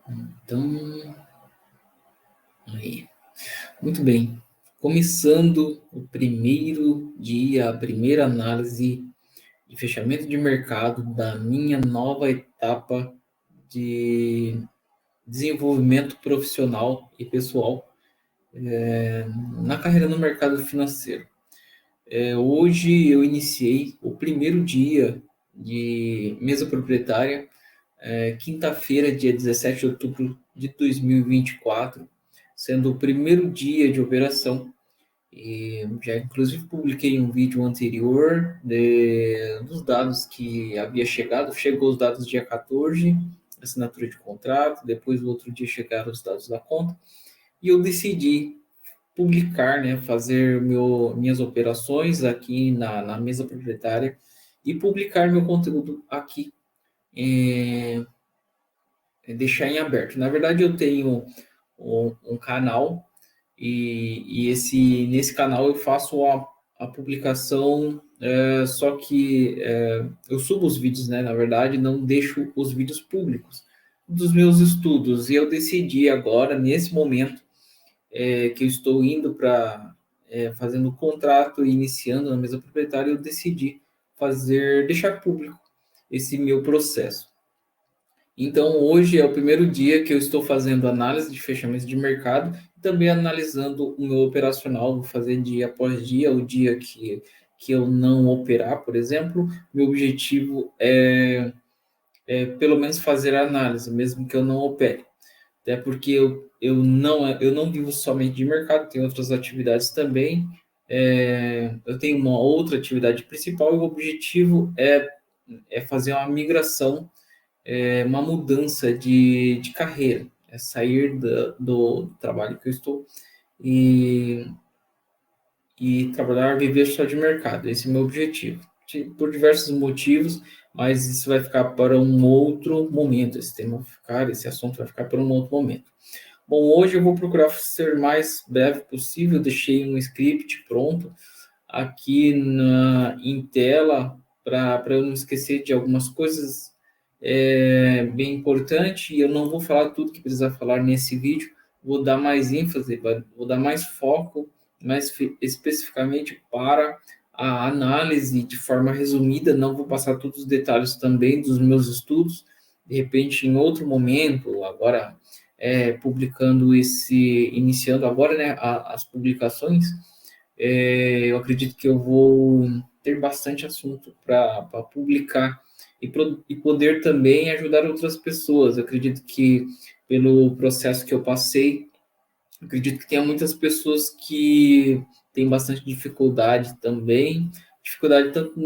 Então, aí. Muito bem. Começando o primeiro dia, a primeira análise de fechamento de mercado da minha nova etapa de desenvolvimento profissional e pessoal na carreira no mercado financeiro. Hoje eu iniciei o primeiro dia de mesa proprietária, quinta-feira, dia 17 de outubro de 2024, sendo o primeiro dia de operação. E já inclusive publiquei um vídeo anterior dos dados que havia chegado. Chegou os dados dia 14, assinatura de contrato, depois no outro dia chegaram os dados da conta, e eu decidi publicar, né, fazer minhas operações aqui na mesa proprietária e publicar meu conteúdo aqui, deixar em aberto. Na verdade, eu tenho um canal nesse canal eu faço a publicação, só que eu subo os vídeos, né? Na verdade, não deixo os vídeos públicos dos meus estudos. E eu decidi agora, nesse momento, que eu estou indo para fazendo o contrato e iniciando na mesa proprietária, eu decidi deixar público esse meu processo. Então, hoje é o primeiro dia que eu estou fazendo análise de fechamento de mercado e também analisando o meu operacional. Vou fazer dia após dia, o dia que eu não operar, por exemplo. Meu objetivo é pelo menos fazer a análise, mesmo que eu não opere. Até porque eu não vivo somente de mercado, tenho outras atividades também. Eu tenho uma outra atividade principal e o objetivo é fazer uma migração, uma mudança de carreira, é sair do trabalho que eu estou e, e trabalhar, viver só de mercado. Esse é o meu objetivo, por diversos motivos, mas isso vai ficar para um outro momento. Esse assunto vai ficar para um outro momento. Bom, hoje eu vou procurar ser mais breve possível. Deixei um script pronto aqui em tela para eu não esquecer de algumas coisas bem importante. E eu não vou falar tudo que precisa falar nesse vídeo, vou dar mais ênfase, vou dar mais foco, mais especificamente para a análise de forma resumida. Não vou passar todos os detalhes também dos meus estudos, de repente em outro momento, agora iniciando agora, né, as publicações. Eu acredito que eu vou ter bastante assunto para publicar e poder também ajudar outras pessoas. Eu acredito que, pelo processo que eu passei, acredito que tenha muitas pessoas que têm bastante dificuldade também, dificuldade tanto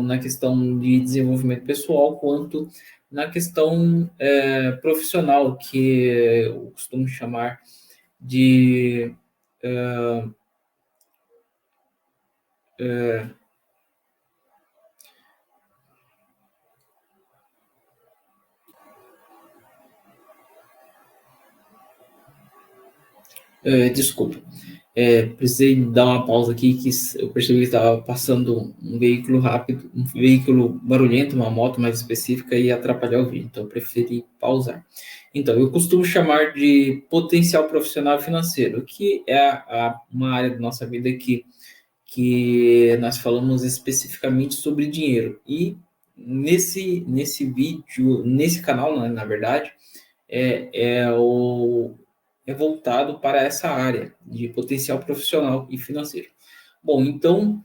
na questão de desenvolvimento pessoal, quanto na questão profissional, que eu costumo chamar de desculpa. Precisei dar uma pausa aqui, que eu percebi que estava passando um veículo rápido, um veículo barulhento, uma moto mais específica, e atrapalhar o vídeo, então eu preferi pausar. Então, eu costumo chamar de potencial profissional financeiro, que é uma área da nossa vida que nós falamos especificamente sobre dinheiro. E nesse vídeo, nesse canal, né, na verdade, é, é, o, é voltado para essa área de potencial profissional e financeiro. Bom, então,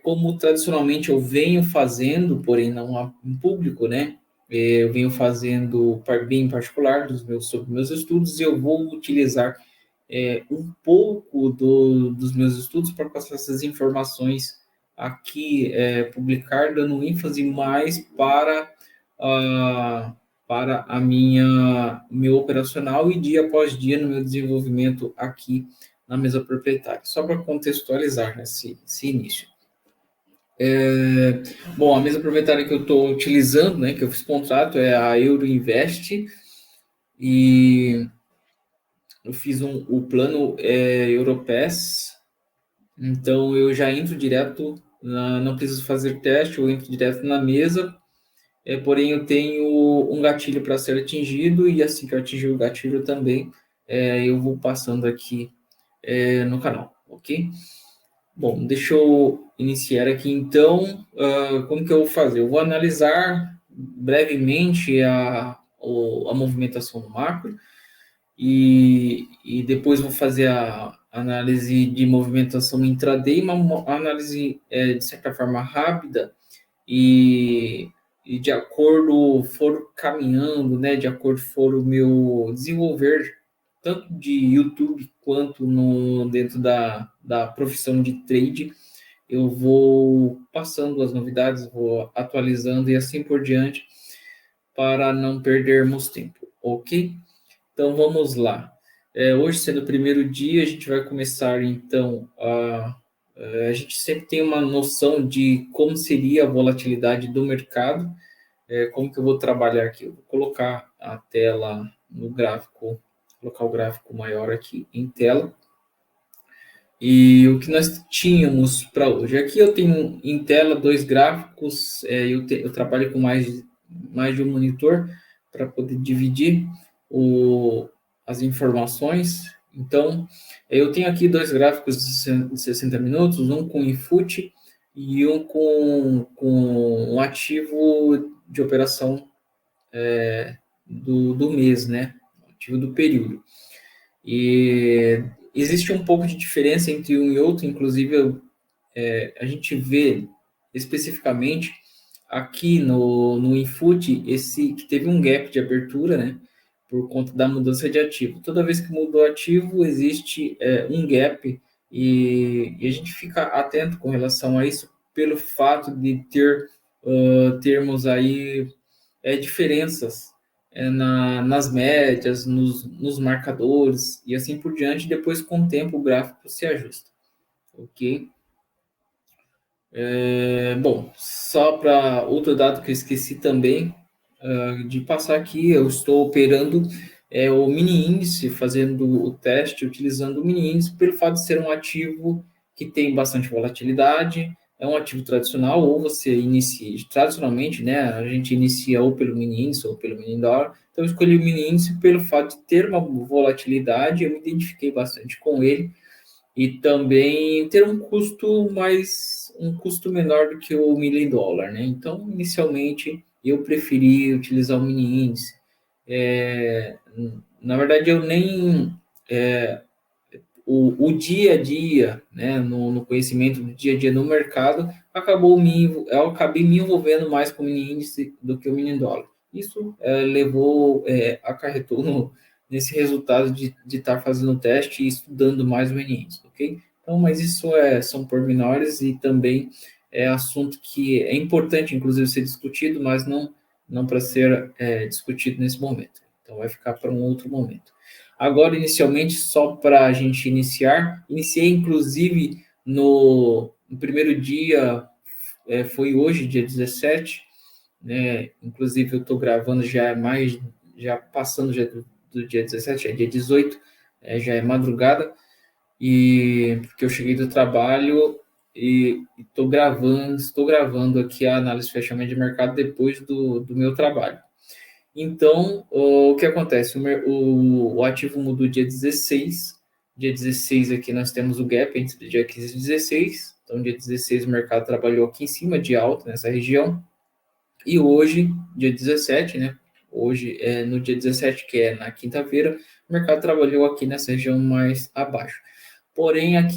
como tradicionalmente eu venho fazendo, porém não em público, né? Eu venho fazendo bem particular sobre meus estudos, e eu vou utilizar um pouco dos meus estudos para passar essas informações aqui, publicar, dando ênfase mais a, para a meu operacional e dia após dia no meu desenvolvimento aqui na mesa proprietária. Só para contextualizar, né, esse início. Bom, a mesa proprietária que eu estou utilizando, né, que eu fiz contrato, é a Euroinvest, e eu fiz o plano Europass. Então eu já entro direto, não preciso fazer teste, eu entro direto na mesa, porém eu tenho um gatilho para ser atingido, e assim que eu atingir o gatilho também, eu vou passando aqui no canal, ok? Bom, deixa eu iniciar aqui então. Como que eu vou fazer? Eu vou analisar brevemente a movimentação do macro e depois vou fazer a análise de movimentação intraday, uma análise de certa forma rápida e, e de acordo for caminhando, né, de acordo for o meu desenvolver, tanto de YouTube quanto dentro da profissão de trade, eu vou passando as novidades, vou atualizando e assim por diante, para não perdermos tempo, ok? Então vamos lá. Hoje, sendo o primeiro dia, a gente vai começar então a gente sempre tem uma noção de como seria a volatilidade do mercado. Como que eu vou trabalhar aqui? Eu vou colocar a tela no gráfico, colocar o gráfico maior aqui em tela. E o que nós tínhamos para hoje? Aqui eu tenho em tela dois gráficos, eu trabalho com mais de um monitor para poder dividir as informações. Então, eu tenho aqui dois gráficos de 60 minutos, um com input e um com um ativo de operação do mês, né? Ativo do período. E existe um pouco de diferença entre um e outro, inclusive a gente vê especificamente aqui no Infut esse que teve um gap de abertura, né? Por conta da mudança de ativo. Toda vez que muda o ativo, existe um gap e a gente fica atento com relação a isso pelo fato de termos aí diferenças nas médias, nos marcadores e assim por diante. Depois, com o tempo, o gráfico se ajusta, ok? Bom, só para outro dado que eu esqueci também de passar aqui, eu estou operando o mini índice, fazendo o teste utilizando o mini índice, pelo fato de ser um ativo que tem bastante volatilidade, é um ativo tradicional, ou você inicia, tradicionalmente, né, a gente inicia ou pelo mini índice ou pelo mini dólar, então eu escolhi o mini índice pelo fato de ter uma volatilidade, eu me identifiquei bastante com ele, e também ter um custo menor do que o milli dólar, né? Então, inicialmente, eu preferi utilizar o mini índice. É, na verdade, eu nem o dia a dia, né, no conhecimento do dia a dia no mercado, eu acabei me envolvendo mais com o mini índice do que o mini dólar. Isso acarretou nesse resultado de estar fazendo o teste e estudando mais o mini índice, ok? Então, mas isso são pormenores e também é assunto que é importante, inclusive, ser discutido, mas não para ser discutido nesse momento. Então, vai ficar para um outro momento. Agora, inicialmente, só para a gente iniciei inclusive no primeiro dia, foi hoje, dia 17, né? Inclusive, eu estou gravando já passando já do dia 17, é dia 18, já é madrugada, e porque eu cheguei do trabalho e estou gravando aqui a análise de fechamento de mercado depois do meu trabalho. Então, o que acontece? O ativo mudou dia 16. Dia 16 aqui nós temos o gap entre dia 15 e 16. Então, dia 16 o mercado trabalhou aqui em cima de alta nessa região. E hoje, dia 17, né? Hoje, no dia 17, que é na quinta-feira, o mercado trabalhou aqui nessa região mais abaixo. Porém, a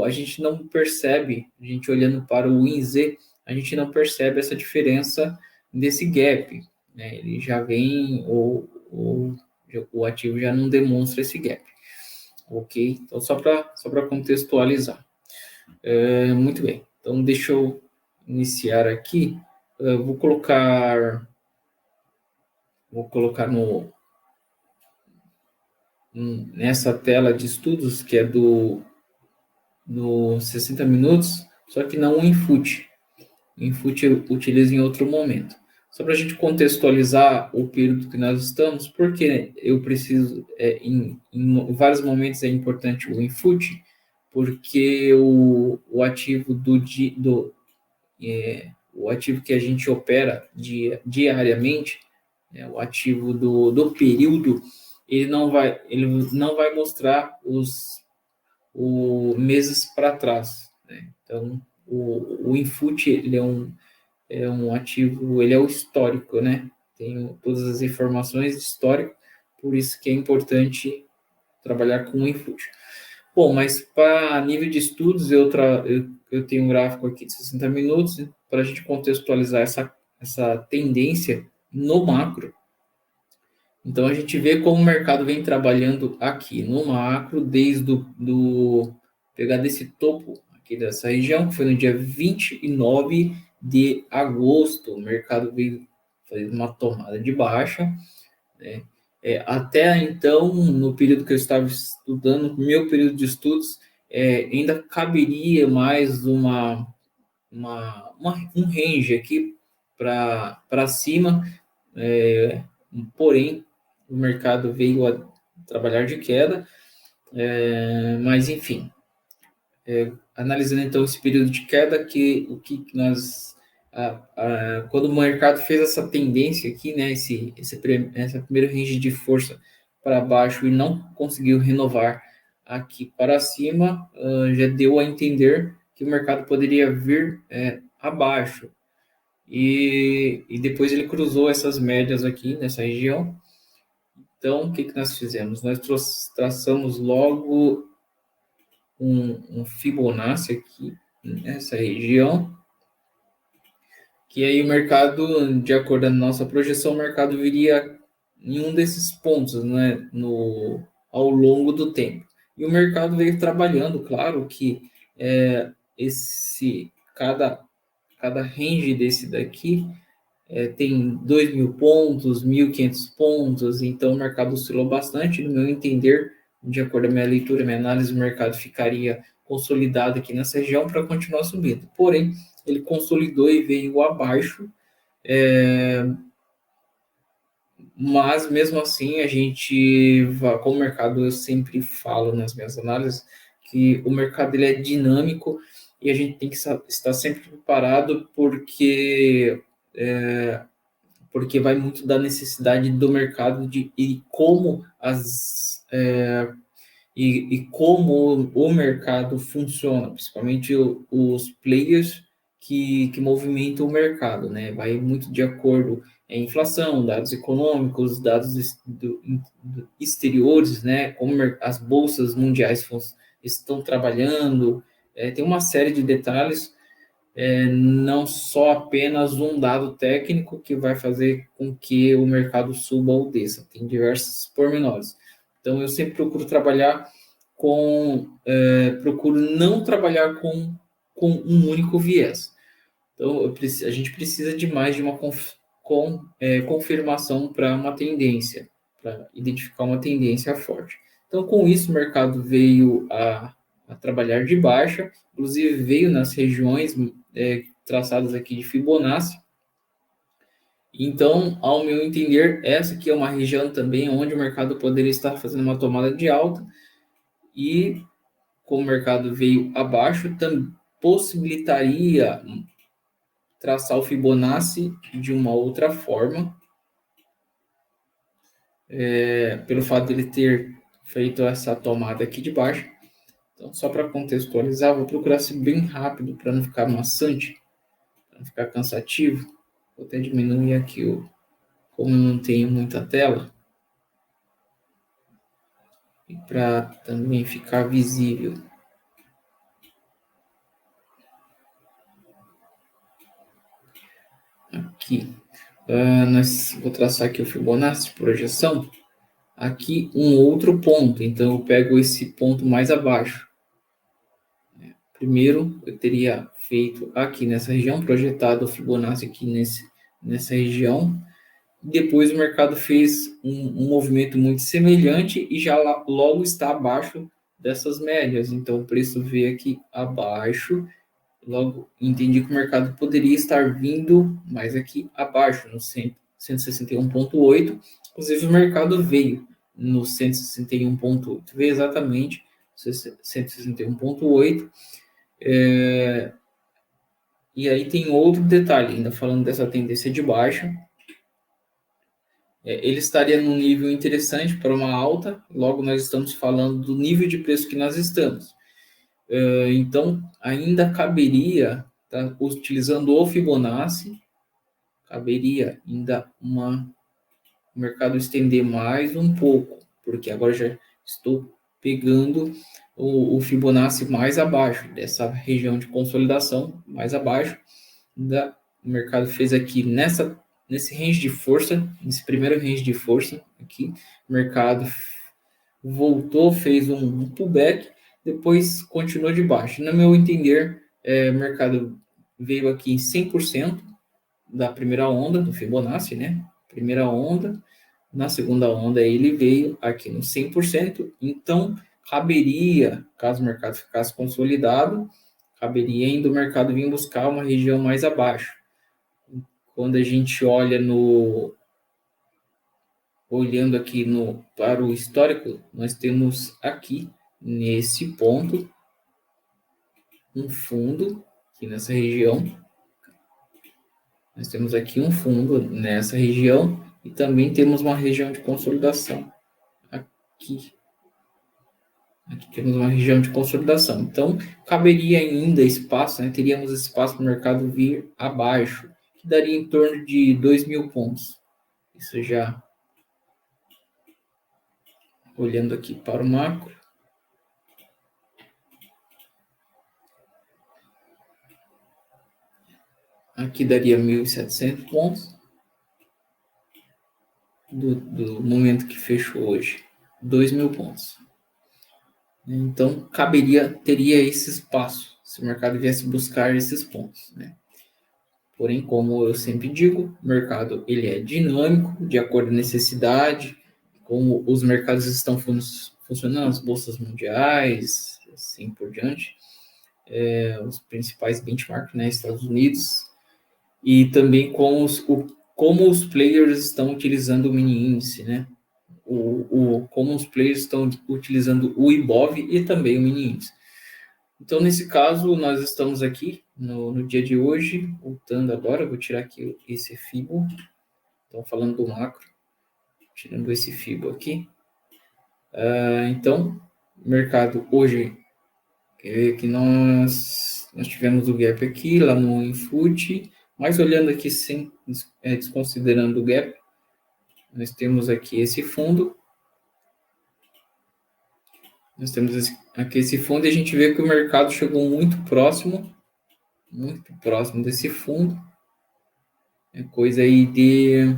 gente não percebe, a gente olhando para o WinZ, a gente não percebe essa diferença desse gap, né? Ele já vem, o ativo já não demonstra esse gap, ok? Então, só para contextualizar. Muito bem, então deixa eu iniciar aqui. Vou colocar nessa tela de estudos, que é do 60 minutos, só que não o Infut. O Infut eu utilizo em outro momento. Só para a gente contextualizar o período que nós estamos, porque eu preciso, em vários momentos é importante o Infut, porque o ativo o ativo que a gente opera diariamente, né, o ativo do período, ele não vai mostrar os meses para trás, né? Então, o Infut, ele é um ativo, ele é o histórico, né? Tem todas as informações de histórico, por isso que é importante trabalhar com o Infut. Bom, mas para nível de estudos, eu tenho um gráfico aqui de 60 minutos para a gente contextualizar essa tendência no macro. Então, a gente vê como o mercado vem trabalhando aqui no macro, desde pegar desse topo aqui dessa região, que foi no dia 29 de agosto, o mercado veio fazer uma tomada de baixa, né? Até então, no período que eu estava estudando, meu período de estudos, ainda caberia mais um range aqui para cima, porém, o mercado veio a trabalhar de queda, mas enfim, analisando então esse período de queda, o que nós quando o mercado fez essa tendência aqui, né, essa primeira range de força para baixo e não conseguiu renovar aqui para cima, já deu a entender que o mercado poderia vir abaixo. E depois ele cruzou essas médias aqui nessa região. Então, o que nós fizemos? Nós traçamos logo um Fibonacci aqui nessa região, que aí o mercado, de acordo com a nossa projeção, o mercado viria em um desses pontos, né, ao longo do tempo. E o mercado veio trabalhando, claro que cada range desse daqui tem 2.000 pontos, 1.500 pontos, então o mercado oscilou bastante, no meu entender, de acordo com a minha leitura, minha análise, o mercado ficaria consolidado aqui nessa região para continuar subindo. Porém, ele consolidou e veio abaixo, mas mesmo assim a gente, como o mercado, eu sempre falo nas minhas análises, que o mercado ele é dinâmico e a gente tem que estar sempre preparado porque vai muito da necessidade do mercado e como como o mercado funciona, principalmente os players que movimentam o mercado, né? Vai muito de acordo com a inflação, dados econômicos, dados exteriores, né? Como as bolsas mundiais estão trabalhando, tem uma série de detalhes, não só apenas um dado técnico que vai fazer com que o mercado suba ou desça, tem diversos pormenores. Então, eu sempre procuro trabalhar procuro não trabalhar com um único viés. Então, a gente precisa de mais de uma confirmação para uma tendência, para identificar uma tendência forte. Então, com isso, o mercado veio a trabalhar de baixa, inclusive veio nas regiões traçadas aqui de Fibonacci. Então, ao meu entender, essa aqui é uma região também onde o mercado poderia estar fazendo uma tomada de alta e, como o mercado veio abaixo, possibilitaria traçar o Fibonacci de uma outra forma, pelo fato de ele ter feito essa tomada aqui de baixo. Então, só para contextualizar, vou procurar ser bem rápido para não ficar maçante, para não ficar cansativo. Vou até diminuir aqui, como eu não tenho muita tela, e para também ficar visível. Aqui, vou traçar aqui o Fibonacci de projeção. Aqui um outro ponto, então eu pego esse ponto mais abaixo. Primeiro, eu teria feito aqui nessa região, projetado o Fibonacci aqui nessa região. Depois o mercado fez um movimento muito semelhante e já logo está abaixo dessas médias. Então o preço veio aqui abaixo. Logo entendi que o mercado poderia estar vindo mais aqui abaixo, no 161,8. Inclusive o mercado veio no 161,8. Veio exatamente 161,8. E aí tem outro detalhe, ainda falando dessa tendência de baixa, ele estaria num nível interessante para uma alta, logo nós estamos falando do nível de preço que nós estamos. Então, ainda caberia, tá, utilizando o Fibonacci, caberia ainda o mercado estender mais um pouco, porque agora já estou pegando o Fibonacci mais abaixo, dessa região de consolidação mais abaixo. O mercado fez aqui nesse range de força, nesse primeiro range de força aqui, o mercado voltou, fez um pullback, depois continuou de baixo. No meu entender, o mercado veio aqui em 100% da primeira onda do Fibonacci, né? Primeira onda, na segunda onda ele veio aqui no 100%, então caberia, caso o mercado ficasse consolidado, caberia ainda o mercado vir buscar uma região mais abaixo. Quando a gente olha olhando aqui para o histórico, nós temos aqui nesse ponto um fundo aqui nessa região. Nós temos aqui um fundo nessa região e também temos uma região de consolidação aqui. Aqui temos uma região de consolidação. Então, caberia ainda espaço, né? Teríamos espaço para o mercado vir abaixo, que daria em torno de 2.000 pontos. Isso já olhando aqui para o macro. Aqui daria 1.700 pontos do momento que fechou hoje. 2.000 pontos. Então, teria esse espaço, se o mercado viesse buscar esses pontos, né? Porém, como eu sempre digo, o mercado ele é dinâmico, de acordo com a necessidade, como os mercados estão funcionando, as bolsas mundiais, assim por diante, os principais benchmarks, né, Estados Unidos, e também como os players estão utilizando o mini índice, né? Como os players estão utilizando o Ibov e também o mini índice. Então, nesse caso, nós estamos aqui no dia de hoje, voltando agora, vou tirar aqui esse Fibo, então falando do macro, tirando esse Fibo aqui. Então, o mercado hoje, que nós tivemos o gap aqui, lá no Infut, mas olhando aqui sem desconsiderando o gap, nós temos aqui esse fundo. Nós temos aqui esse fundo e a gente vê que o mercado chegou muito próximo desse fundo. É coisa aí de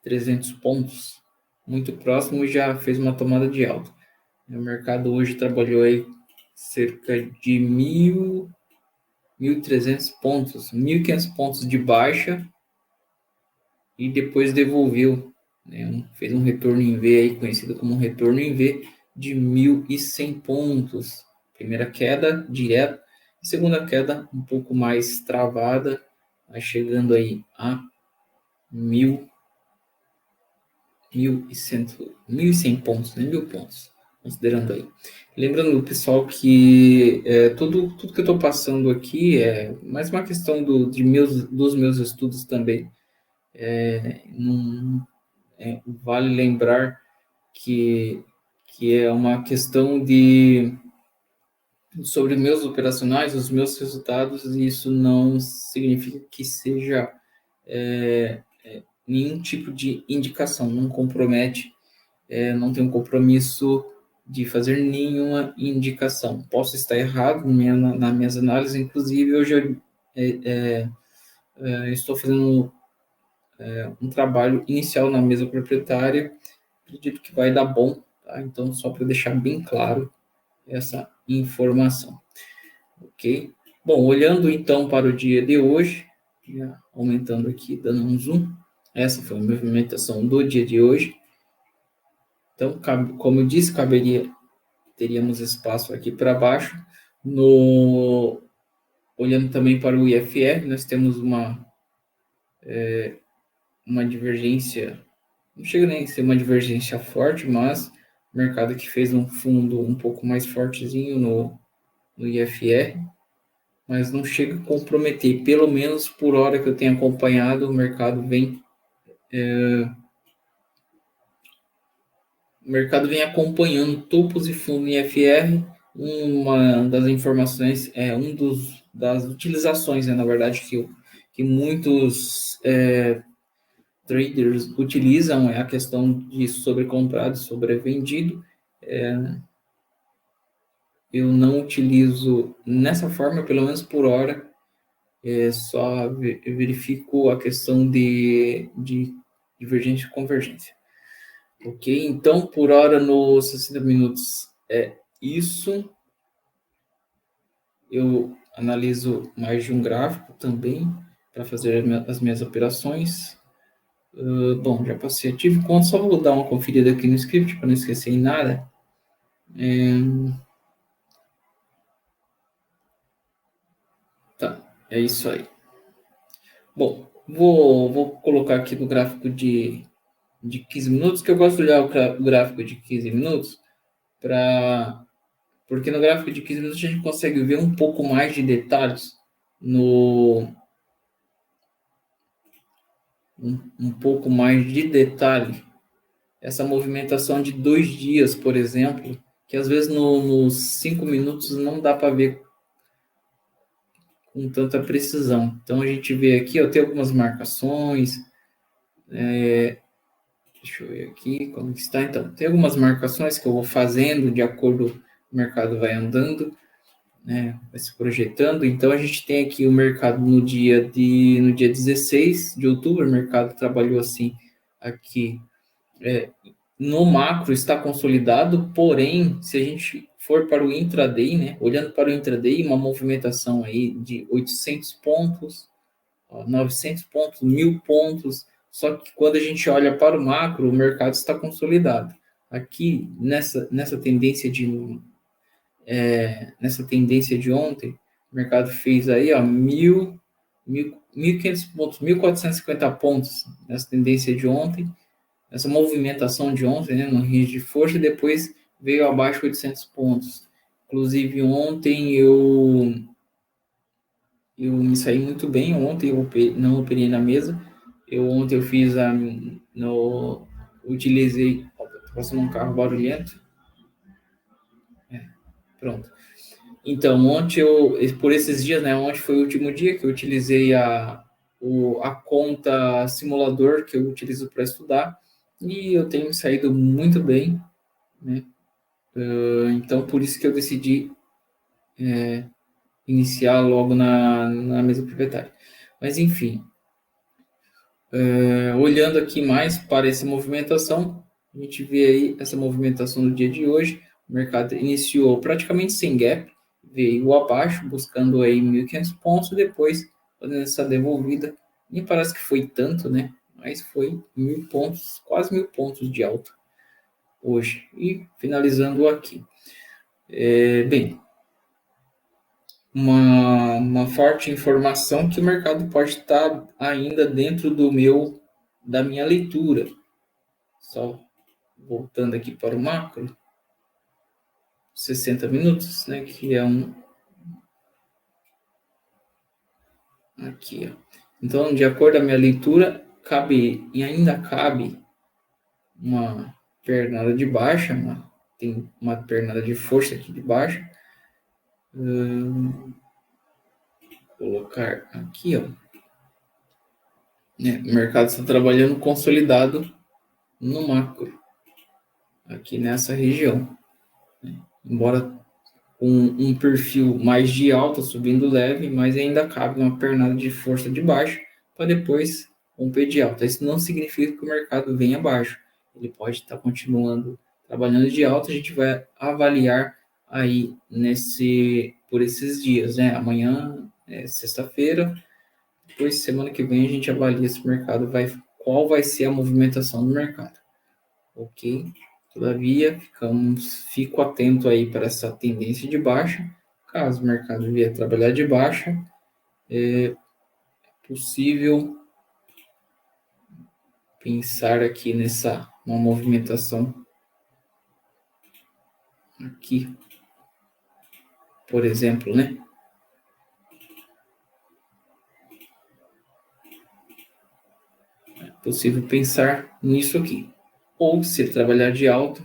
300 pontos, muito próximo, e já fez uma tomada de alta. O mercado hoje trabalhou aí cerca de 1.300 pontos, 1.500 pontos de baixa e depois devolveu, né? Fez um retorno em V aí, conhecido como retorno em V de 1.100 pontos. Primeira queda direta, segunda queda um pouco mais travada, mas chegando aí a 1.100 pontos, né? 1.000 pontos, considerando aí. Lembrando, pessoal, que tudo que eu estou passando aqui é mais uma questão dos meus estudos também. Vale lembrar que é uma questão sobre meus operacionais, os meus resultados, e isso não significa que seja nenhum tipo de indicação, não compromete, não tem um compromisso de fazer nenhuma indicação. Posso estar errado nas minhas análises, inclusive hoje eu estou fazendo um trabalho inicial na mesa proprietária, acredito que vai dar bom, tá? Então, só para deixar bem claro essa informação, ok? Bom, olhando então para o dia de hoje, aumentando aqui, dando um zoom, essa foi a movimentação do dia de hoje. Então, como eu disse, teríamos espaço aqui para baixo. Olhando também para o IFR, nós temos uma divergência, não chega nem a ser uma divergência forte, mas o mercado que fez um fundo um pouco mais fortezinho no IFR, mas não chega a comprometer. Pelo menos por hora que eu tenho acompanhado, o mercado vem acompanhando topos e fundo em FR. Uma das informações é das utilizações, né, na verdade, que muitos traders utilizam é a questão de sobrecomprado e sobrevendido. Eu não utilizo nessa forma, pelo menos por hora, só verifico a questão de divergência e convergência. Ok? Então, por hora, nos 60 minutos é isso. Eu analiso mais de um gráfico também para fazer as minhas operações. Bom, já passei ativo conta, só vou dar uma conferida aqui no script para não esquecer em nada. Tá, é isso aí. Bom, vou colocar aqui no gráfico de 15 minutos, que eu gosto de olhar o gráfico de 15 minutos, porque no gráfico de 15 minutos a gente consegue ver um pouco mais de detalhes um pouco mais de detalhe. Essa movimentação de 2 dias, por exemplo, que às vezes nos 5 minutos não dá para ver com tanta precisão. Então a gente vê aqui, ó, tem algumas marcações. Deixa eu ver aqui como está. Então, tem algumas marcações que eu vou fazendo de acordo com o mercado vai andando, né? Vai se projetando. Então a gente tem aqui o mercado no dia 16 de outubro, o mercado trabalhou assim aqui. No macro está consolidado, porém, se a gente for para o intraday, né, olhando para o intraday, uma movimentação aí de 800 pontos, 900 pontos, 1.000 pontos, só que quando a gente olha para o macro, o mercado está consolidado. Aqui, nessa tendência de ontem, o mercado fez aí, ó, 1.500 pontos, 1.450 pontos nessa tendência de ontem, essa movimentação de ontem, né, no range de força, e depois veio abaixo 800 pontos. Inclusive, ontem eu me saí muito bem. Ontem eu não operei na mesa. Ontem eu fiz utilizei. Opa, tô passando um carro barulhento. Pronto. Então, ontem por esses dias, né? Ontem foi o último dia que eu utilizei a conta simulador que eu utilizo para estudar. E eu tenho saído muito bem, né? Então, por isso que eu decidi iniciar logo na mesa proprietária. Mas, enfim, olhando aqui mais para essa movimentação, a gente vê aí essa movimentação do dia de hoje. O mercado iniciou praticamente sem gap, veio abaixo, buscando aí 1.500 pontos, depois fazendo essa devolvida. Nem parece que foi tanto, né? Mas foi 1.000 pontos, quase 1.000 pontos de alta hoje. E finalizando aqui. Bem, uma forte informação que o mercado pode estar ainda dentro da minha leitura. Só voltando aqui para o macro, 60 minutos, né, que é aqui, ó. Então, de acordo com a minha leitura, ainda cabe uma pernada de baixa, tem uma pernada de força aqui de baixo. Colocar aqui, ó. O mercado está trabalhando consolidado no macro, aqui nessa região. Embora com um perfil mais de alta, subindo leve, mas ainda cabe uma pernada de força de baixo para depois romper de alta. Isso não significa que o mercado venha abaixo. Ele pode estar continuando trabalhando de alta, a gente vai avaliar aí por esses dias, né? Amanhã é sexta-feira, depois semana que vem a gente avalia se o mercado qual vai ser a movimentação do mercado. Ok? Todavia, fico atento aí para essa tendência de baixa. Caso o mercado vier trabalhar de baixa, é possível pensar aqui uma movimentação aqui, por exemplo, né? possível pensar nisso aqui. Ou, se ele trabalhar de alta,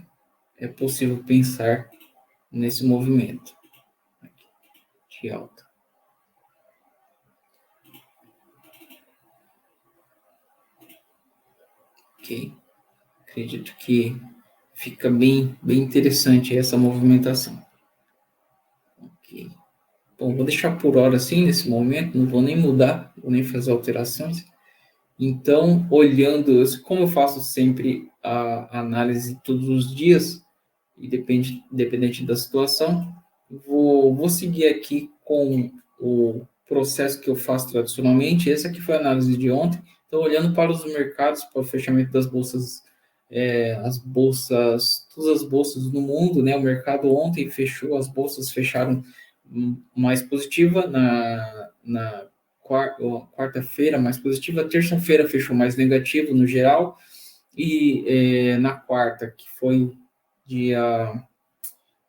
é possível pensar nesse movimento de alta. Ok? Acredito que fica bem interessante essa movimentação. Ok. Bom, vou deixar por hora assim nesse momento, não vou nem mudar, vou nem fazer alterações. Então, olhando, como eu faço sempre a análise todos os dias, e dependente da situação, vou seguir aqui com o processo que eu faço tradicionalmente. Essa aqui foi a análise de ontem. Então, olhando para os mercados, para o fechamento das bolsas, todas as bolsas no mundo, né? O mercado ontem fechou, as bolsas fecharam mais positiva na quarta-feira, mais positiva, terça-feira fechou mais negativo no geral, e na quarta, que foi dia.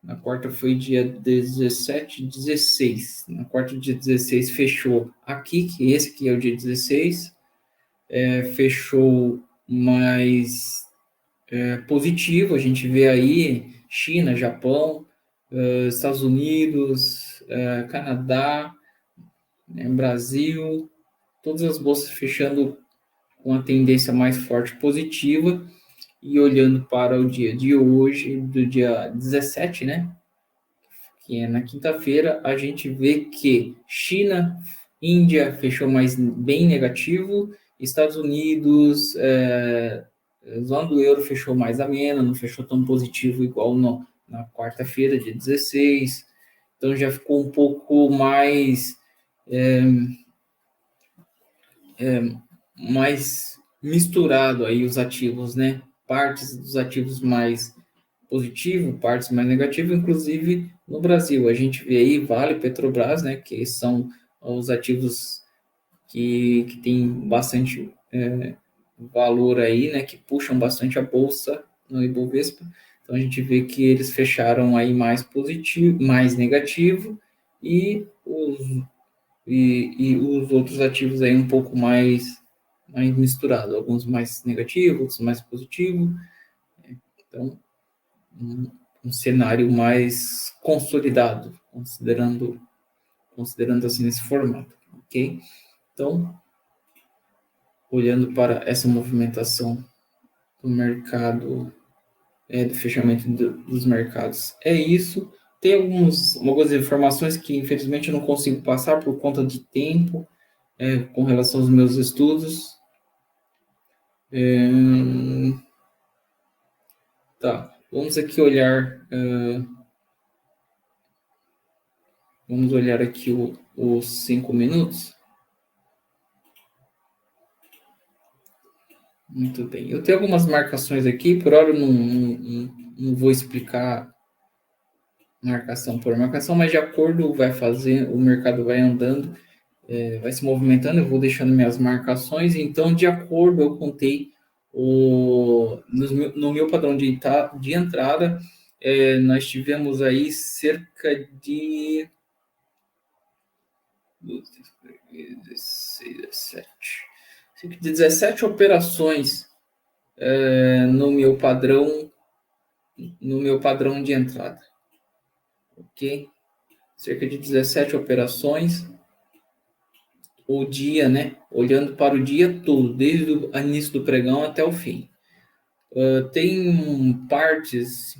Na quarta foi dia 17, 16. Na quarta, dia 16, fechou aqui, que esse aqui é o dia 16, fechou mais positivo. A gente vê aí China, Japão, Estados Unidos, Canadá, né, Brasil, todas as bolsas fechando com a tendência mais forte positiva. E olhando para o dia de hoje, do dia 17, né? Que é na quinta-feira, a gente vê que China, Índia fechou mais bem negativo, Estados Unidos, zona do euro fechou mais amena, não fechou tão positivo igual na quarta-feira, dia 16. Então já ficou um pouco mais misturado aí os ativos, né? Partes dos ativos mais positivo, partes mais negativo, inclusive no Brasil. A gente vê aí Vale, Petrobras, né? Que são os ativos que tem bastante valor aí, né? Que puxam bastante a bolsa no Ibovespa. Então a gente vê que eles fecharam aí mais positivo, mais negativo, e os outros ativos aí um pouco mais misturado, alguns mais negativos, outros mais positivos. Então, um cenário mais consolidado, considerando assim esse formato, ok? Então, olhando para essa movimentação do mercado, do fechamento dos mercados, é isso. Tem algumas informações que infelizmente eu não consigo passar por conta de tempo, com relação aos meus estudos. Tá, vamos aqui olhar. Vamos olhar aqui os 5 minutos. Muito bem. Eu tenho algumas marcações aqui, por hora eu não vou explicar marcação por marcação, mas de acordo vai fazer, o mercado vai andando, vai se movimentando, eu vou deixando minhas marcações. Então, de acordo, eu contei no meu padrão de entrada, nós tivemos aí cerca de 17 operações no meu padrão de entrada, ok? Cerca de 17 operações o dia, né? Olhando para o dia todo, desde o início do pregão até o fim. Tem partes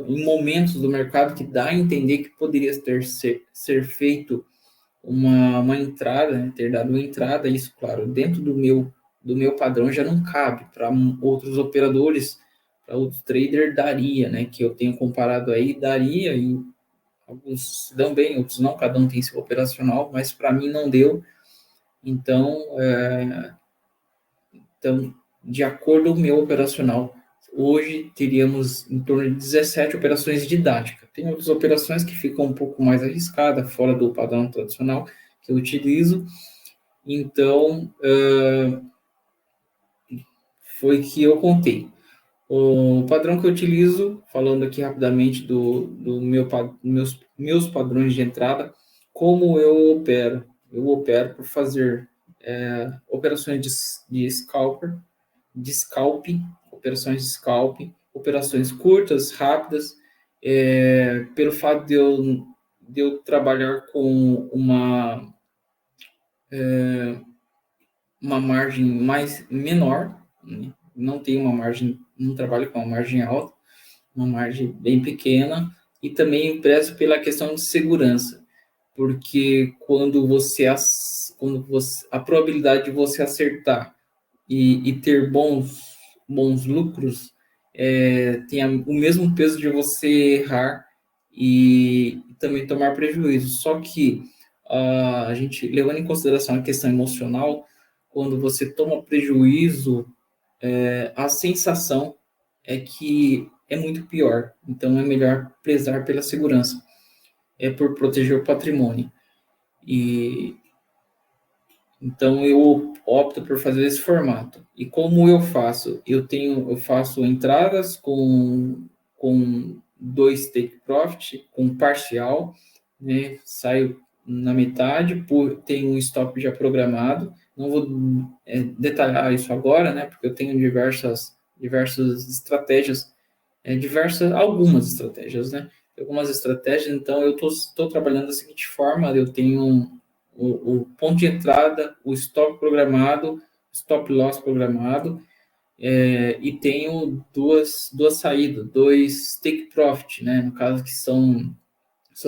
em momentos do mercado que dá a entender que poderia ser feito uma entrada, né? Ter dado uma entrada, isso, claro, dentro do meu padrão já não cabe. Para outros operadores, para outros traders, daria, né? Que eu tenho comparado aí, daria, e alguns se dão bem, outros não, cada um tem seu operacional, mas para mim não deu. Então, de acordo com o meu operacional, hoje teríamos em torno de 17 operações didáticas. Tem outras operações que ficam um pouco mais arriscadas, fora do padrão tradicional que eu utilizo. Então, foi que eu contei. O padrão que eu utilizo, falando aqui rapidamente meus padrões de entrada, como eu opero. Eu opero por fazer operações de scalp, operações de scalp, operações curtas, rápidas, pelo fato de eu trabalhar com uma margem mais menor, né? Não tenho uma margem, não trabalho com uma margem alta, uma margem bem pequena, e também prezo pela questão de segurança, porque a probabilidade de você acertar e ter bons lucros tem o mesmo peso de você errar e também tomar prejuízo. Só que a gente, levando em consideração a questão emocional, quando você toma prejuízo, a sensação é que é muito pior. Então, é melhor prezar pela segurança, por proteger o patrimônio. E então eu opto por fazer esse formato. E como eu faço? Eu faço entradas com 2 take profit, com parcial, né? Saio na metade, tenho um stop já programado. Não vou detalhar isso agora, né? Porque eu tenho diversas estratégias, algumas estratégias, né? Algumas estratégias, então eu estou trabalhando da seguinte forma: eu tenho o ponto de entrada, o stop programado, stop loss programado, e tenho duas saídas, 2 take profit, né? No caso que são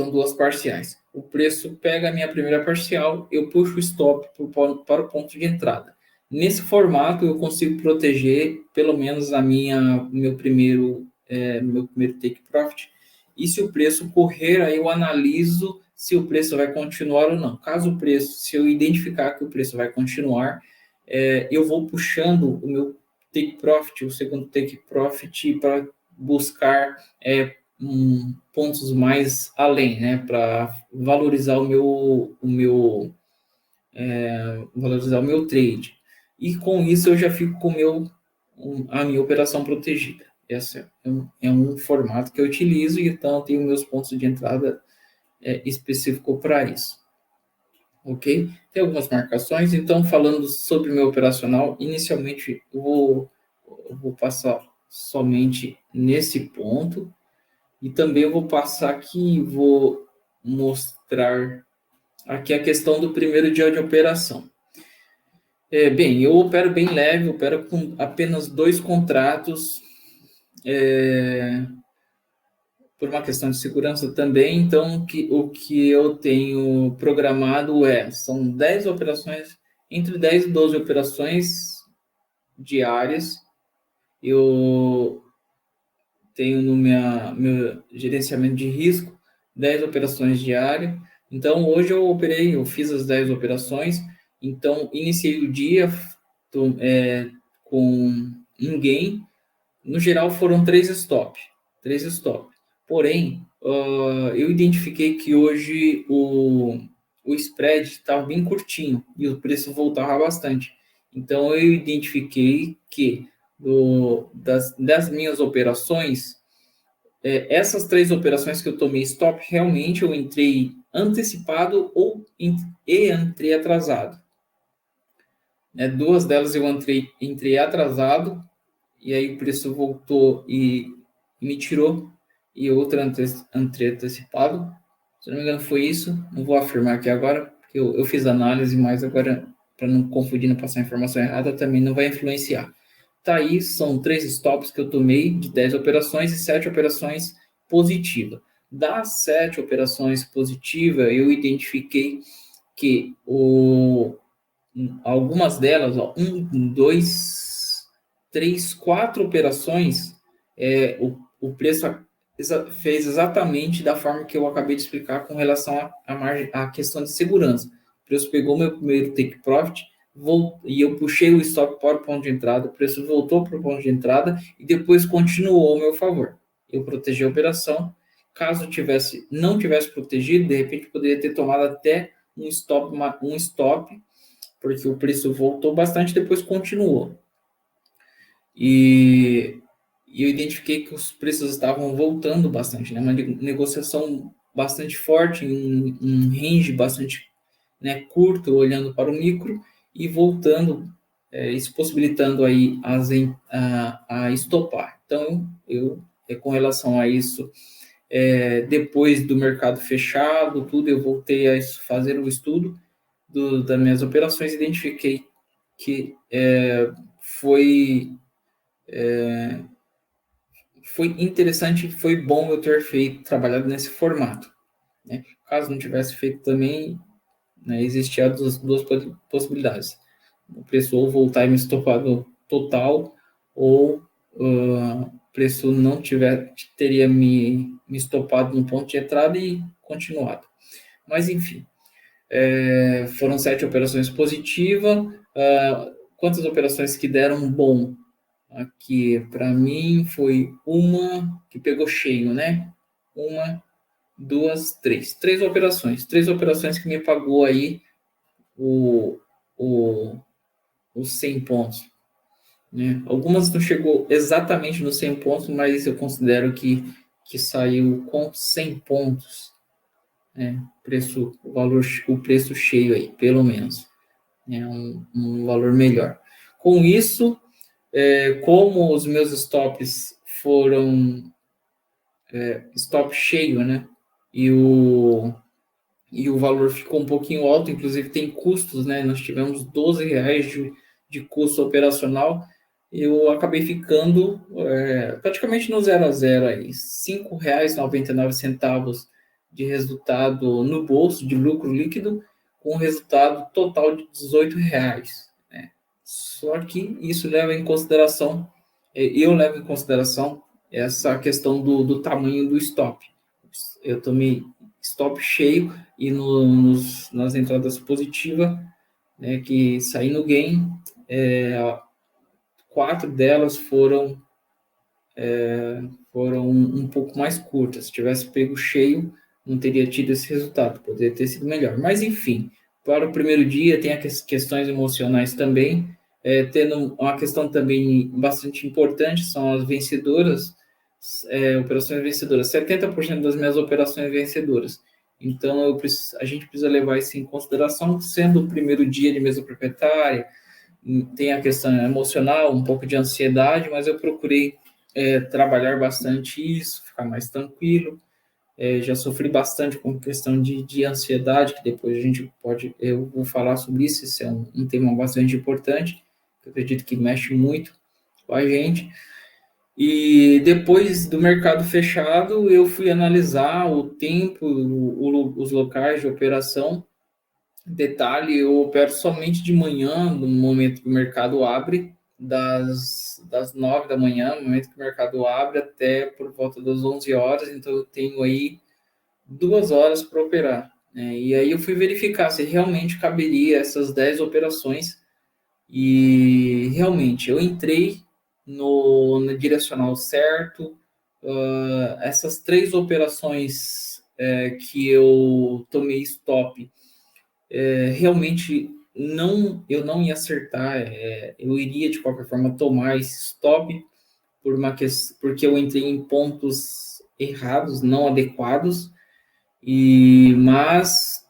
duas parciais. O preço pega a minha primeira parcial, eu puxo o stop para o ponto de entrada. Nesse formato, eu consigo proteger pelo menos meu primeiro take profit. E se o preço correr, aí eu analiso se o preço vai continuar ou não. Se eu identificar que o preço vai continuar, eu vou puxando o meu take profit, o segundo take profit, para buscar pontos mais além, né, para valorizar valorizar o meu trade. E com isso eu já fico com a minha operação protegida. Esse é um formato que eu utilizo, e então eu tenho meus pontos de entrada específico para isso. Ok? Tem algumas marcações. Então, falando sobre o meu operacional, inicialmente eu vou passar somente nesse ponto. E também eu vou passar aqui e vou mostrar aqui a questão do primeiro dia de operação. Bem, eu opero bem leve, opero com apenas 2 contratos, por uma questão de segurança também. Então, o que eu tenho programado são 10 operações, entre 10 e 12 operações diárias. Eu tenho no meu gerenciamento de risco 10 operações diárias. Então, hoje eu fiz as 10 operações. Então, iniciei o dia com ninguém. No geral, foram 3 stop. 3 stop. Porém, eu identifiquei que hoje o spread estava bem curtinho e o preço voltava bastante. Então, eu identifiquei que das minhas operações, essas 3 operações que eu tomei stop, realmente eu entrei antecipado e entrei atrasado. 2 delas eu entrei atrasado, e aí o preço voltou e me tirou, e outra entrei antecipado. Se não me engano foi isso, não vou afirmar aqui agora, porque eu fiz análise, mas agora, para não confundir, não passar informação errada, também não vai influenciar. Tá aí, são 3 stops que eu tomei de 10 operações e 7 operações positivas. Das 7 operações positivas, eu identifiquei que algumas delas, 2, 3, 4 operações, o preço fez exatamente da forma que eu acabei de explicar com relação à questão de segurança. O preço pegou meu primeiro take profit, e eu puxei o stop para o ponto de entrada, o preço voltou para o ponto de entrada e depois continuou ao meu favor. Eu protegi a operação. Caso não tivesse protegido, de repente poderia ter tomado até um stop, porque o preço voltou bastante, depois continuou. E eu identifiquei que os preços estavam voltando bastante, né? Uma negociação bastante forte, um range bastante, né, curto, olhando para o micro, e voltando, isso possibilitando aí a estopar. Então, com relação a isso, depois do mercado fechado, tudo, eu voltei a fazer o estudo das minhas operações, identifiquei que foi interessante, foi bom eu ter trabalhado nesse formato, né? Caso não tivesse feito também, né, existia as duas possibilidades. O preço ou voltar e me estopar no total, ou o preço não teria me estopado no ponto de entrada e continuado. Mas, enfim, foram 7 operações positivas. Quantas operações que deram bom? Aqui, para mim, foi uma que pegou cheio, né? Uma, duas, três. Três operações. Três operações que me pagou aí o, o, os 100 pontos. Né? Algumas não chegou exatamente nos 100 pontos, mas eu considero que saiu com 100 pontos. Né? O preço cheio aí, pelo menos. Né? Um valor melhor. Com isso, como os meus stops foram stop cheio, né? E o valor ficou um pouquinho alto, inclusive tem custos, né? Nós tivemos R$ 12 de custo operacional. Eu acabei ficando praticamente no zero a zero aí, R$ 5,99 de resultado no bolso, de lucro líquido, com um resultado total de R$ 18. Né? Só que isso leva em consideração, eu levo em consideração essa questão do tamanho do stop. Eu tomei stop cheio e nas entradas positivas, né, que saí no gain, 4 delas foram um pouco mais curtas. Se tivesse pego cheio, não teria tido esse resultado, poderia ter sido melhor. Mas, enfim, para o primeiro dia, tem as questões emocionais também, tendo uma questão também bastante importante, são as vencedoras, operações vencedoras. 70% das minhas operações vencedoras. Então, a gente precisa levar isso em consideração, sendo o primeiro dia de mesa proprietária, tem a questão emocional, um pouco de ansiedade, mas eu procurei trabalhar bastante isso, ficar mais tranquilo. Já sofri bastante com questão de ansiedade, que depois eu vou falar sobre isso, esse é um tema bastante importante, que eu acredito que mexe muito com a gente. E depois do mercado fechado, eu fui analisar o tempo, os locais de operação. Detalhe, eu opero somente de manhã, no momento que o mercado abre, das 9 da manhã, no momento que o mercado abre, até por volta das 11 horas, então eu tenho aí 2 horas para operar. Né? E aí eu fui verificar se realmente caberia essas 10 operações, e realmente eu entrei no direcional certo. Essas 3 operações que eu tomei stop, realmente eu não ia acertar, eu iria de qualquer forma tomar esse stop porque eu entrei em pontos errados, não adequados, mas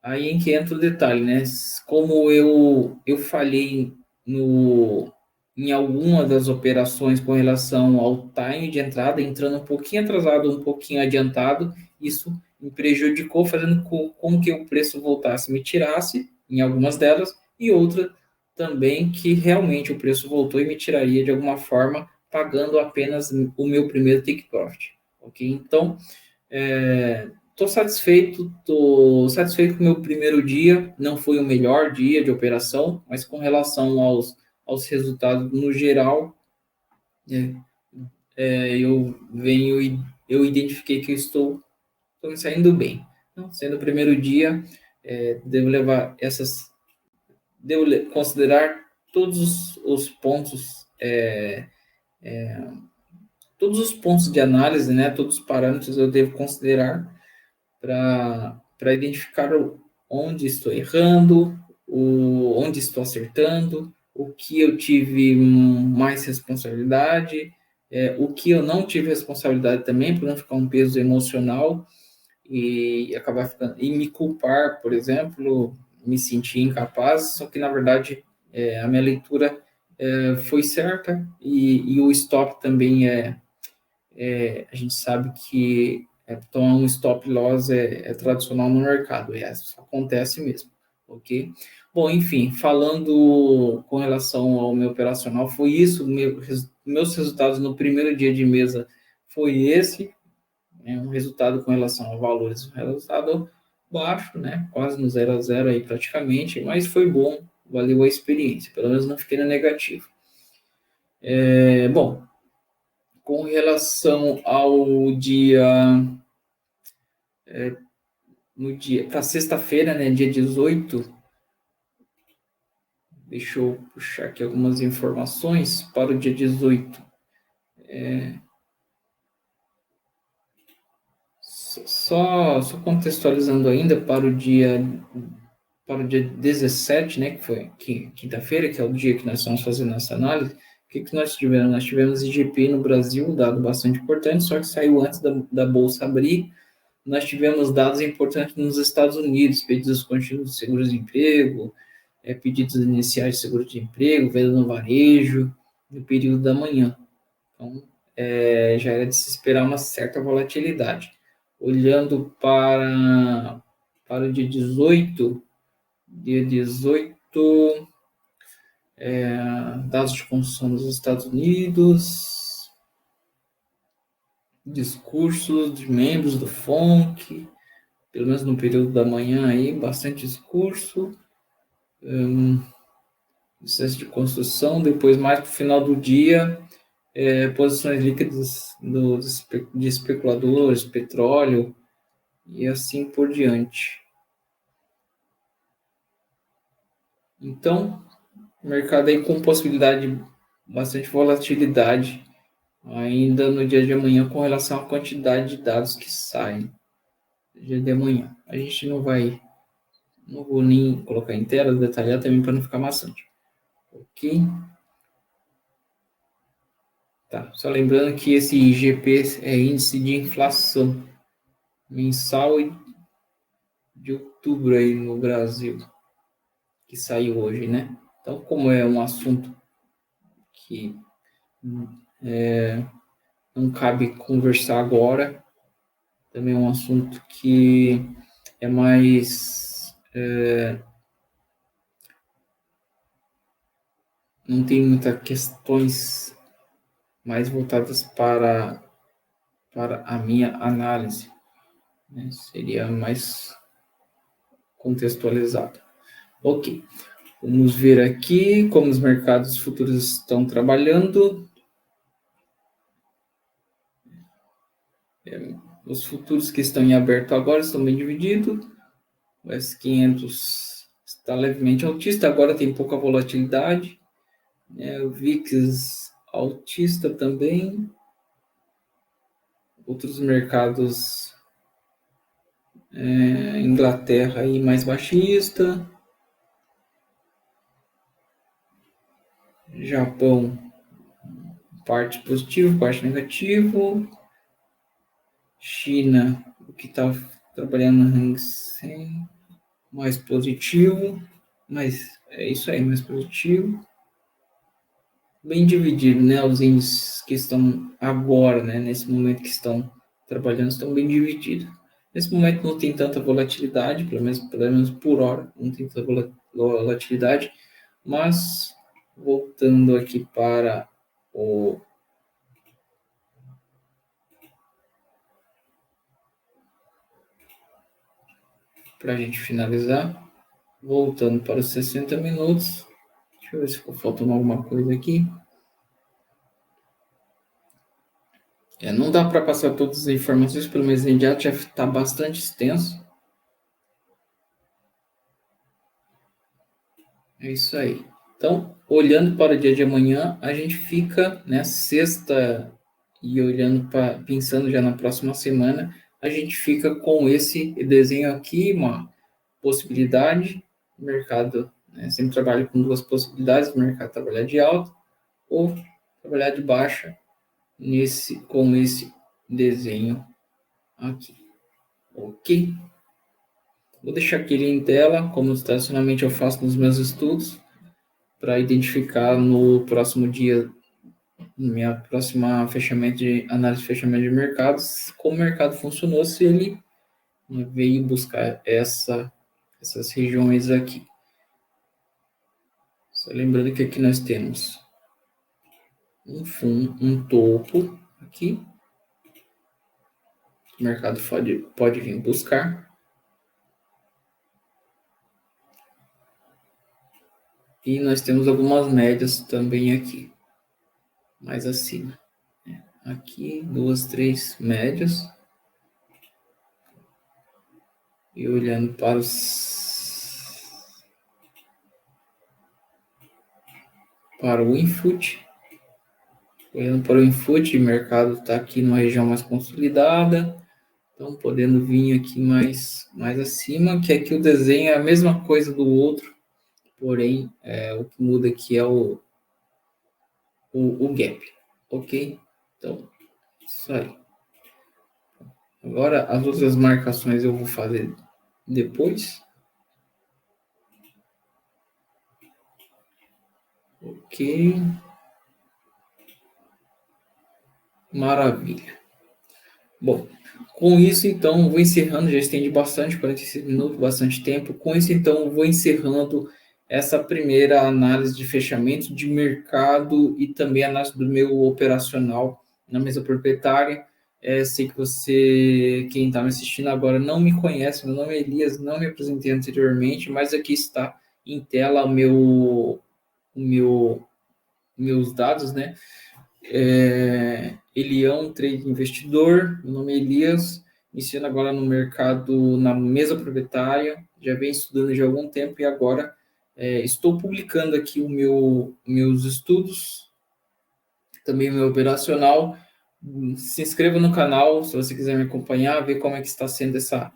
aí em que entra o detalhe, né? Como eu falhei em alguma das operações com relação ao time de entrada, entrando um pouquinho atrasado, um pouquinho adiantado, isso me prejudicou, fazendo com que o preço voltasse, me tirasse em algumas delas, e outra também que realmente o preço voltou e me tiraria de alguma forma, pagando apenas o meu primeiro take profit. Ok? Então, estou satisfeito com o meu primeiro dia. Não foi o melhor dia de operação, mas com relação aos resultados no geral, é, eu identifiquei que estou me saindo bem. Então, sendo o primeiro dia, devo levar considerar todos os pontos, todos os pontos de análise, né? Todos os parâmetros eu devo considerar para identificar onde estou errando, onde estou acertando, o que eu tive mais responsabilidade, o que eu não tive responsabilidade também, para não ficar um peso emocional e acabar ficando, e me culpar, por exemplo. me senti incapaz, só que, na verdade, a minha leitura foi certa e o stop também a gente sabe que tomar um stop loss é tradicional no mercado, e isso acontece mesmo, ok? Bom, enfim, falando com relação ao meu operacional, foi isso, meus resultados no primeiro dia de mesa foi esse, um resultado com relação a valores, um resultado baixo, né? Quase no 0 a 0 aí praticamente, mas foi bom, valeu a experiência, pelo menos não fiquei no negativo. Bom, com relação ao dia, no dia, para sexta-feira, né, dia 18, deixa eu puxar aqui algumas informações para o dia 18. Só contextualizando ainda para o dia 17, né, que foi quinta-feira, que é o dia que nós estamos fazendo essa análise. O que nós tivemos? Nós tivemos IGP no Brasil, um dado bastante importante, só que saiu antes da Bolsa abrir. Nós tivemos dados importantes nos Estados Unidos, pedidos contínuos de seguro-desemprego, pedidos iniciais de seguro-desemprego, venda no varejo, no período da manhã. Então, já era de se esperar uma certa volatilidade. Olhando para o dia 18, dados de construção dos Estados Unidos, discursos de membros do FONC, pelo menos no período da manhã aí, bastante discurso, processo de construção, depois mais para o final do dia, posições líquidas de especuladores, petróleo e assim por diante. Então, mercado aí com possibilidade de bastante volatilidade ainda no dia de amanhã com relação à quantidade de dados que saem no dia de amanhã. A gente não vou nem colocar em tela, detalhar também para não ficar maçante. Ok? Tá, só lembrando que esse IGP é índice de inflação mensal de outubro aí no Brasil, que saiu hoje, né? Então, como é um assunto que não cabe conversar agora, também é um assunto que é mais... não tem muitas questões mais voltadas para a minha análise, né? Seria mais contextualizado. Ok, vamos ver aqui como os mercados futuros estão trabalhando. Os futuros que estão em aberto agora estão bem divididos. O S500 está levemente altista, agora tem pouca volatilidade. O VIX altista também. Outros mercados, Inglaterra aí mais baixista. Japão, parte positivo, parte negativo. China, o que está trabalhando no Hang Seng, mais positivo, mas é isso aí, mais positivo. Bem dividido, né? Os índices que estão agora, né? Nesse momento que estão trabalhando, estão bem divididos. Nesse momento não tem tanta volatilidade, pelo menos por hora, não tem tanta volatilidade, mas voltando aqui para a gente finalizar, voltando para os 60 minutos. Deixa eu ver se ficou faltando alguma coisa aqui. Não dá para passar todas as informações pelo mês imediato, já está bastante extenso. É isso aí. Então, olhando para o dia de amanhã, a gente fica, né, sexta, e pensando já na próxima semana, a gente fica com esse desenho aqui, uma possibilidade, o mercado, né, sempre trabalha com duas possibilidades, o mercado trabalhar de alta ou trabalhar de baixa, com esse desenho aqui, ok? Vou deixar aqui ele em tela, como tradicionalmente eu faço nos meus estudos, para identificar no próximo dia, minha próxima fechamento de análise de fechamento de mercados, como o mercado funcionou, se ele veio buscar essas regiões aqui. Só lembrando que aqui nós temos um fundo, um topo aqui. O mercado pode vir buscar. E nós temos algumas médias também aqui, mais acima. Aqui, 2, 3 médias. E olhando para o input. Olhando para o input, o mercado está aqui numa região mais consolidada. Então, podendo vir aqui mais acima, que aqui o desenho é a mesma coisa do outro, porém, o que muda aqui é o gap, ok? Então, isso aí. Agora, as outras marcações eu vou fazer depois. Ok. Maravilha. Bom, com isso, então, vou encerrando, já estendi bastante, 45 minutos, bastante tempo. Com isso, então, vou encerrando essa primeira análise de fechamento de mercado e também análise do meu operacional na mesa proprietária. Sei que você, quem está me assistindo agora, não me conhece, meu nome é Elias, não me apresentei anteriormente, mas aqui está em tela meus dados, né? Elião, trade investidor, meu nome é Elias, iniciando agora no mercado, na mesa proprietária, já venho estudando já há algum tempo e agora estou publicando aqui meus estudos, também o meu operacional. Se inscreva no canal se você quiser me acompanhar, ver como é que está sendo essa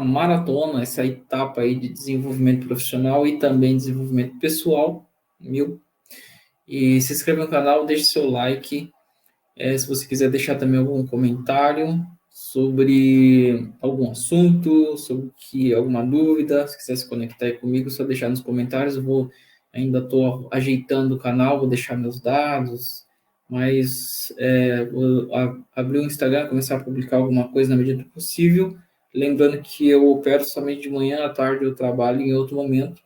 maratona, essa etapa aí de desenvolvimento profissional e também desenvolvimento pessoal, meu. E se inscreva no canal, deixe seu like. Se você quiser deixar também algum comentário sobre algum assunto, alguma dúvida, se quiser se conectar aí comigo, só deixar nos comentários. Ainda estou ajeitando o canal, vou deixar meus dados, mas vou abrir o Instagram, começar a publicar alguma coisa na medida do possível. Lembrando que eu opero somente de manhã, à tarde eu trabalho em outro momento.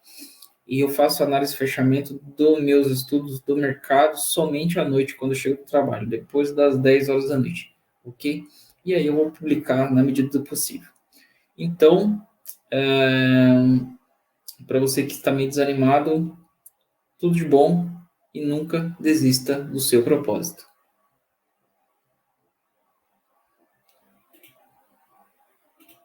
E eu faço análise e fechamento dos meus estudos do mercado somente à noite, quando eu chego do trabalho, depois das 10 horas da noite, ok? E aí eu vou publicar na medida do possível. Então, para você que está meio desanimado, tudo de bom e nunca desista do seu propósito.